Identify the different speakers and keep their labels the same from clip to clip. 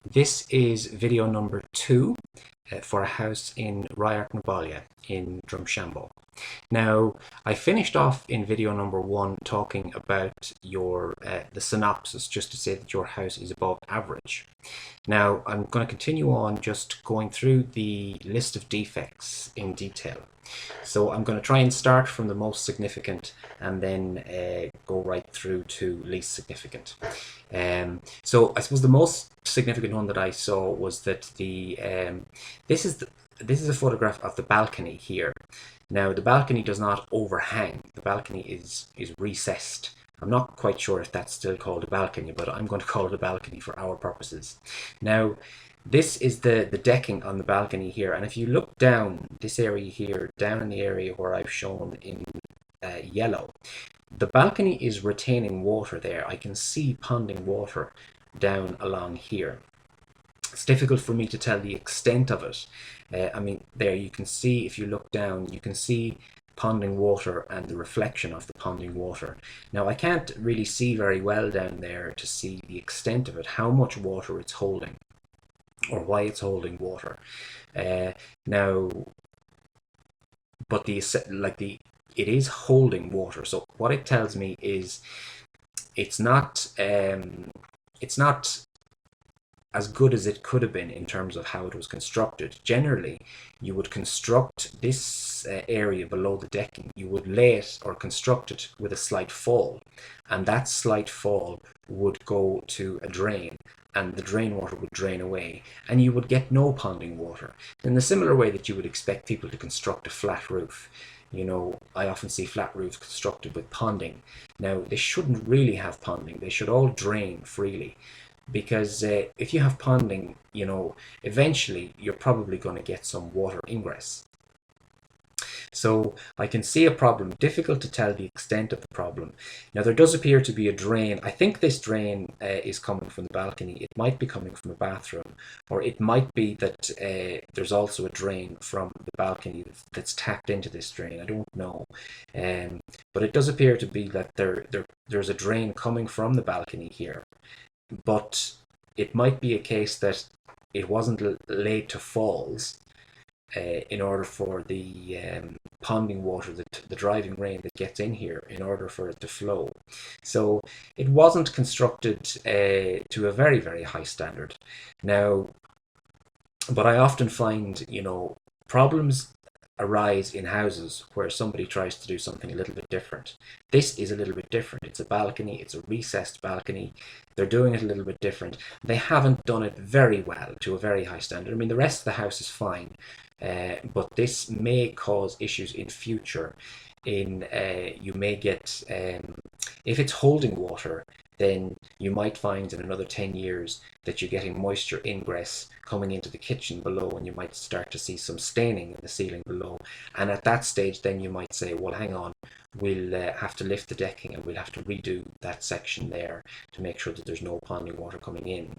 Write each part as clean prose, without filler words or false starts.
Speaker 1: This is video number 2 for a house in Radharc Na Baile in Drumshanbo. Now, I finished off in video number 1 talking about the synopsis, just to say that your house is above average. Now, I'm going to continue on just going through the list of defects in detail. So I'm going to try and start from the most significant and then go right through to least significant. So I suppose the most significant one that I saw was that this is a photograph of the balcony here. Now the balcony does not overhang. The balcony is recessed. I'm not quite sure if that's still called a balcony, but I'm going to call it a balcony for our purposes. Now, this is the decking on the balcony here, and if you look down this area here, down in the area where I've shown in yellow, the balcony is retaining water there. I can see ponding water down along here. It's difficult for me to tell the extent of it. I mean, there you can see, if you look down, you can see ponding water and the reflection of the ponding water. Now, I can't really see very well down there to see the extent of it, how much water it's holding, or why it's holding water. Now, but it is holding water. So what it tells me is it's not as good as it could have been in terms of how it was constructed. Generally, you would construct this area below the decking, you would lay it or construct it with a slight fall, and that slight fall would go to a drain, and the drain water would drain away, and you would get no ponding water. In the similar way that you would expect people to construct a flat roof. You know, I often see flat roofs constructed with ponding. Now, they shouldn't really have ponding. They should all drain freely. Because if you have ponding, you know, eventually you're probably going to get some water ingress. So I can see a problem, difficult to tell the extent of the problem. Now there does appear to be a drain. I think this drain is coming from the balcony. It might be coming from a bathroom, or it might be that there's also a drain from the balcony that's tapped into this drain. I don't know. But it does appear to be that there's a drain coming from the balcony here. But it might be a case that it wasn't laid to falls in order for the ponding water, the driving rain that gets in here, in order for it to flow. So it wasn't constructed to a very, very high standard. Now, but I often find, you know, problems arise in houses where somebody tries to do something a little bit different. This is a little bit different. It's a balcony, it's a recessed balcony. They're doing it a little bit different. They haven't done it very well to a very high standard. I mean, the rest of the house is fine, but this may cause issues in future. You may get, if it's holding water, then you might find in another 10 years that you're getting moisture ingress coming into the kitchen below, and you might start to see some staining in the ceiling below. And at that stage, then you might say, well, hang on, we'll have to lift the decking and we'll have to redo that section there to make sure that there's no ponding water coming in.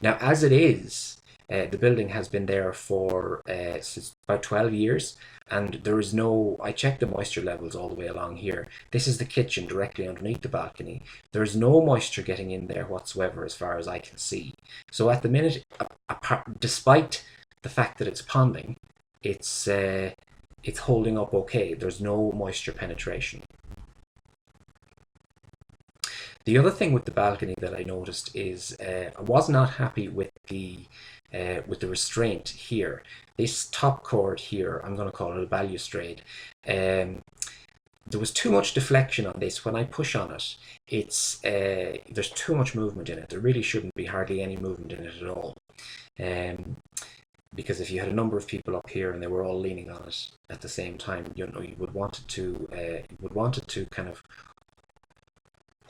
Speaker 1: Now, as it is, the building has been there for since about 12 years, and there is no, I checked the moisture levels all the way along here. This is the kitchen directly underneath the balcony. There is no moisture getting in there whatsoever as far as I can see. So at the minute, despite the fact that it's ponding, it's holding up okay. There's no moisture penetration. The other thing with the balcony that I noticed is I was not happy with the restraint here. This top cord here, I'm going to call it a balustrade. There was too much deflection on this. When I push on it, there's too much movement in it. There really shouldn't be hardly any movement in it at all. Because if you had a number of people up here and they were all leaning on it at the same time, you know, you would want it to kind of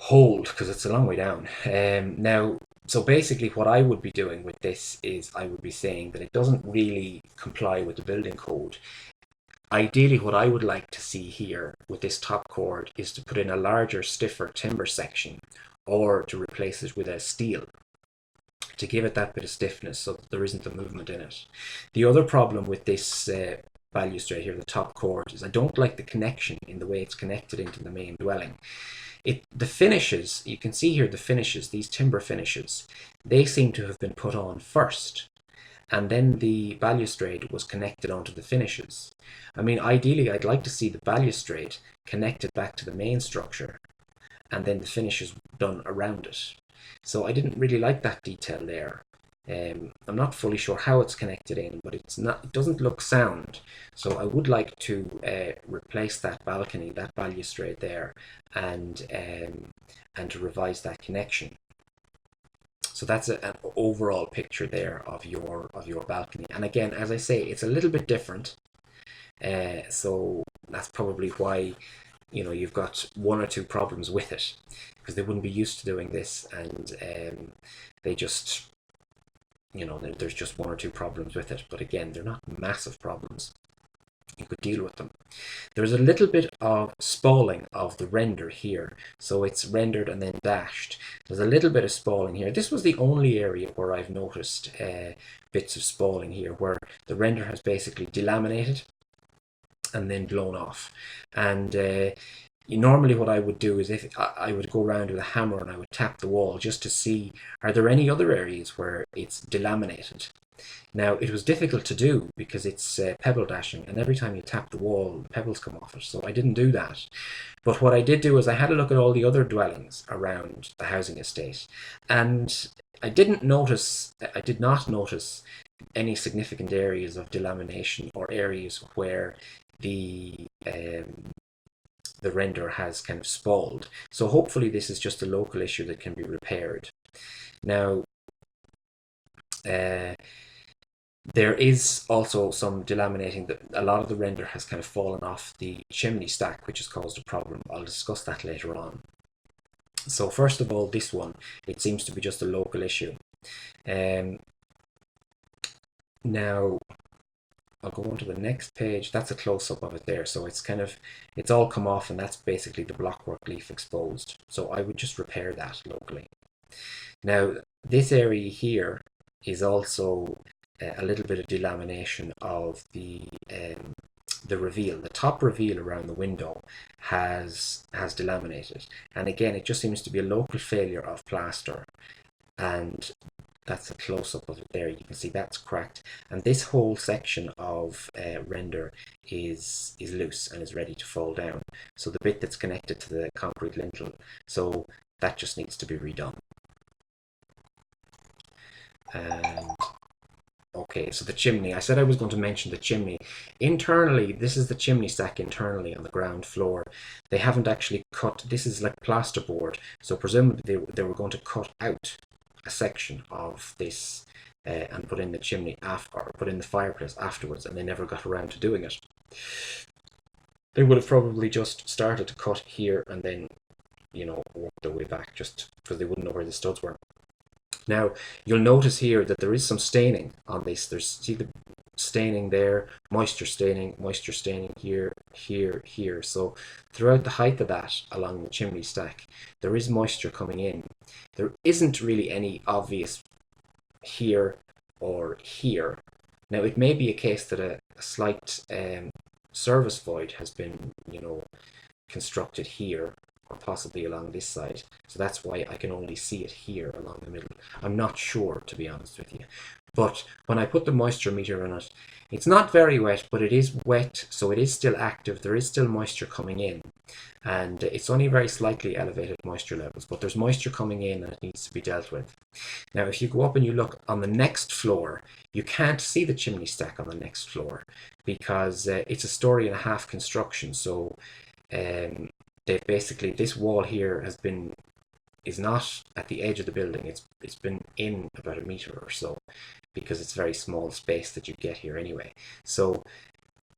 Speaker 1: hold, because it's a long way down. Now, so basically what I would be doing with this is I would be saying that it doesn't really comply with the building code. Ideally, what I would like to see here with this top cord is to put in a larger, stiffer timber section, or to replace it with a steel to give it that bit of stiffness so that there isn't the movement in it. The other problem with this balustrade here, the top court, is I don't like the connection in the way it's connected into the main dwelling. The finishes, you can see here the finishes, these timber finishes, they seem to have been put on first, and then the balustrade was connected onto the finishes. I mean, ideally, I'd like to see the balustrade connected back to the main structure, and then the finishes done around it. So I didn't really like that detail there. I'm not fully sure how it's connected in, but it's not. It doesn't look sound. So I would like to replace that balcony, that balustrade there, and to revise that connection. So that's an overall picture there of your balcony. And again, as I say, it's a little bit different. So that's probably why you've got one or two problems with it, because they wouldn't be used to doing this, and they just there's just one or two problems with it. But again, they're not massive problems. You could deal with them. There's a little bit of spalling of the render here, so it's rendered and then dashed. There's a little bit of spalling here. This was the only area where I've noticed bits of spalling here, where the render has basically delaminated and then blown off. And normally what I would do is, if I would go around with a hammer and I would tap the wall just to see, are there any other areas where it's delaminated. Now, it was difficult to do because it's pebble dashing, and every time you tap the wall, the pebbles come off it, so I didn't do that. But what I did do is I had a look at all the other dwellings around the housing estate, and I did not notice any significant areas of delamination or areas where the render has kind of spalled. So hopefully this is just a local issue that can be repaired. Now, there is also some delaminating. That a lot of the render has kind of fallen off the chimney stack, which has caused a problem. I'll discuss that later on. So first of all, this one, it seems to be just a local issue. Now, I'll go on to the next page. That's a close-up of it there. So it's all come off, and that's basically the blockwork leaf exposed. So I would just repair that locally. Now, this area here is also a little bit of delamination of the reveal. The top reveal around the window has delaminated, and again, it just seems to be a local failure of plaster, and that's a close-up of it there. You can see that's cracked, and this whole section of render is loose and is ready to fall down. So the bit that's connected to the concrete lintel, so that just needs to be redone. And okay, so the chimney. I said I was going to mention the chimney. Internally, this is the chimney stack internally on the ground floor. They haven't actually cut. This is like plasterboard, so presumably they were going to cut out a section of this and put in the chimney after, or put in the fireplace afterwards, and they never got around to doing it. They would have probably just started to cut here and then, work their way back, just because they wouldn't know where the studs were. Now, you'll notice here that there is some staining on this. See the staining there, moisture staining here, here, here. So throughout the height of that along the chimney stack, there is moisture coming in. There isn't really any obvious here or here. Now, it may be a case that a slight service void has been, constructed here, or possibly along this side. So that's why I can only see it here along the middle. I'm not sure, to be honest with you. But when I put the moisture meter on it, it's not very wet, but it is wet, so it is still active. There is still moisture coming in, and it's only very slightly elevated moisture levels, but there's moisture coming in and it needs to be dealt with. Now, if you go up and you look on the next floor, you can't see the chimney stack on the next floor because it's a 1.5-story construction. So they basically, this wall here is not at the edge of the building. It's been in about 1 meter or so, because it's very small space that you get here anyway. So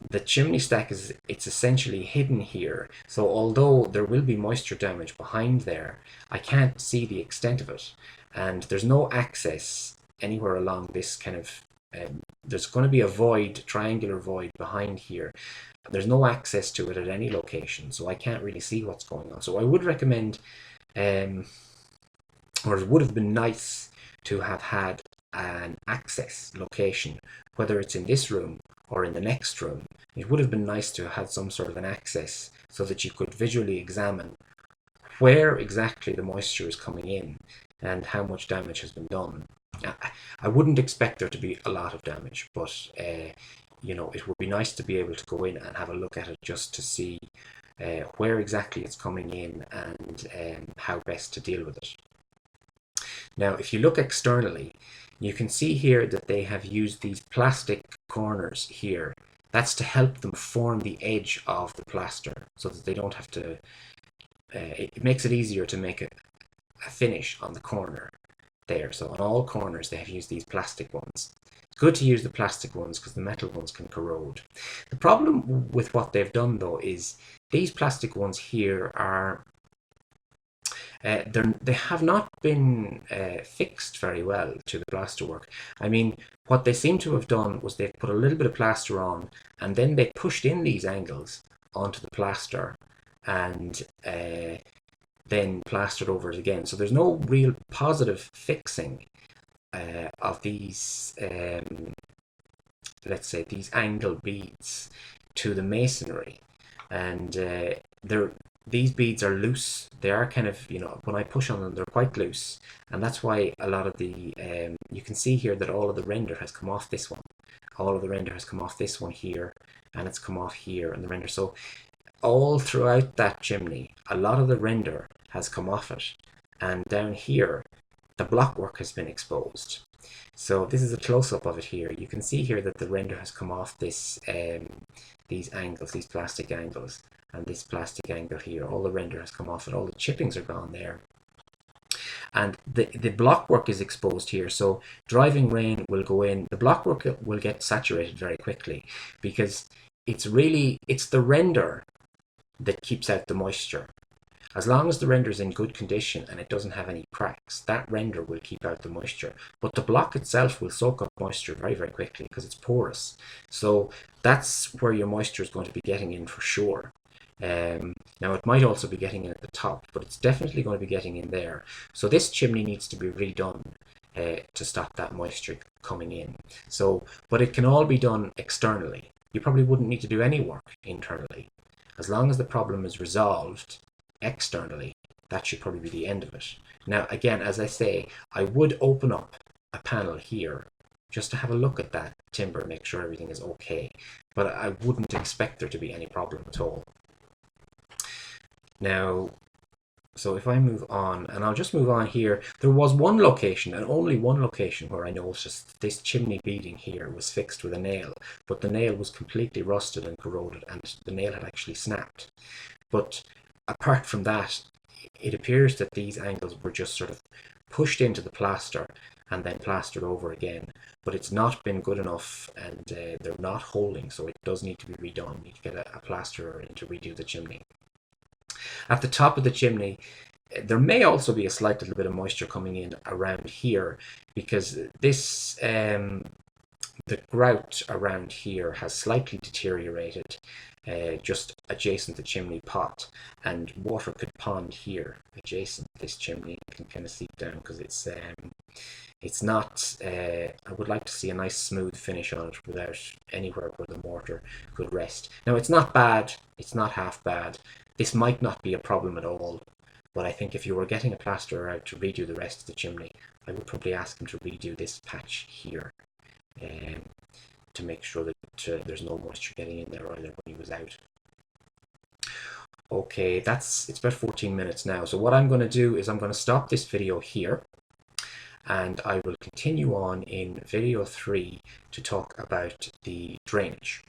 Speaker 1: the chimney stack it's essentially hidden here. So although there will be moisture damage behind there, I can't see the extent of it, and there's no access anywhere along this kind of there's going to be a void, triangular void behind here. There's no access to it at any location, so I can't really see what's going on. So I would recommend, or it would have been nice to have had an access location, whether it's in this room or in the next room, it would have been nice to have had some sort of an access so that you could visually examine where exactly the moisture is coming in and how much damage has been done. I wouldn't expect there to be a lot of damage, but you know, it would be nice to be able to go in and have a look at it just to see where exactly it's coming in and how best to deal with it. Now, if you look externally, you can see here that they have used these plastic corners here. That's to help them form the edge of the plaster so that they don't have to, it makes it easier to make a finish on the corner there. So on all corners they have used these plastic ones. It's good to use the plastic ones because the metal ones can corrode. The problem with what they've done though is these plastic ones here are they have not been fixed very well to the plasterwork. I mean, what they seem to have done was they've put a little bit of plaster on and then they pushed in these angles onto the plaster and then plastered over it again. So there's no real positive fixing of these, let's say, these angle beads to the masonry. And these beads are loose. They are kind of, you know, when I push on them, they're quite loose. And that's why a lot of the, you can see here that all of the render has come off this one. All of the render has come off this one here, and it's come off here and the render. So all throughout that chimney, a lot of the render has come off it. And down here, the blockwork has been exposed. So this is a close-up of it here. You can see here that the render has come off this, these angles, these plastic angles, and this plastic angle here. All the render has come off it. All the chippings are gone there. And the blockwork is exposed here. So driving rain will go in. The blockwork will get saturated very quickly because it's the render that keeps out the moisture. As long as the render is in good condition and it doesn't have any cracks, that render will keep out the moisture. But the block itself will soak up moisture very, very quickly because it's porous. So that's where your moisture is going to be getting in for sure. Now it might also be getting in at the top, but it's definitely going to be getting in there. So this chimney needs to be redone to stop that moisture coming in. So, but it can all be done externally. You probably wouldn't need to do any work internally. As long as the problem is resolved externally, that should probably be the end of it. Now again, as I say, I would open up a panel here just to have a look at that timber, make sure everything is okay, but I wouldn't expect there to be any problem at all. Now, so if I move on, and I'll just move on here, there was one location, and only one location, where I noticed this chimney beading here was fixed with a nail, but the nail was completely rusted and corroded, and the nail had actually snapped. But apart from that, it appears that these angles were just sort of pushed into the plaster and then plastered over again, but it's not been good enough, and they're not holding, so it does need to be redone. You need to get a plasterer in to redo the chimney. At the top of the chimney, there may also be a slight little bit of moisture coming in around here because this, the grout around here has slightly deteriorated just adjacent the chimney pot, and water could pond here adjacent this chimney. You can kind of seep down because it's not, I would like to see a nice smooth finish on it without anywhere where the mortar could rest. Now it's not bad, it's not half bad. This might not be a problem at all, but I think if you were getting a plasterer out to redo the rest of the chimney, I would probably ask him to redo this patch here to make sure that there's no moisture getting in there either when he was out. Okay, it's about 14 minutes now. So what I'm going to do is I'm going to stop this video here, and I will continue on in video 3 to talk about the drainage.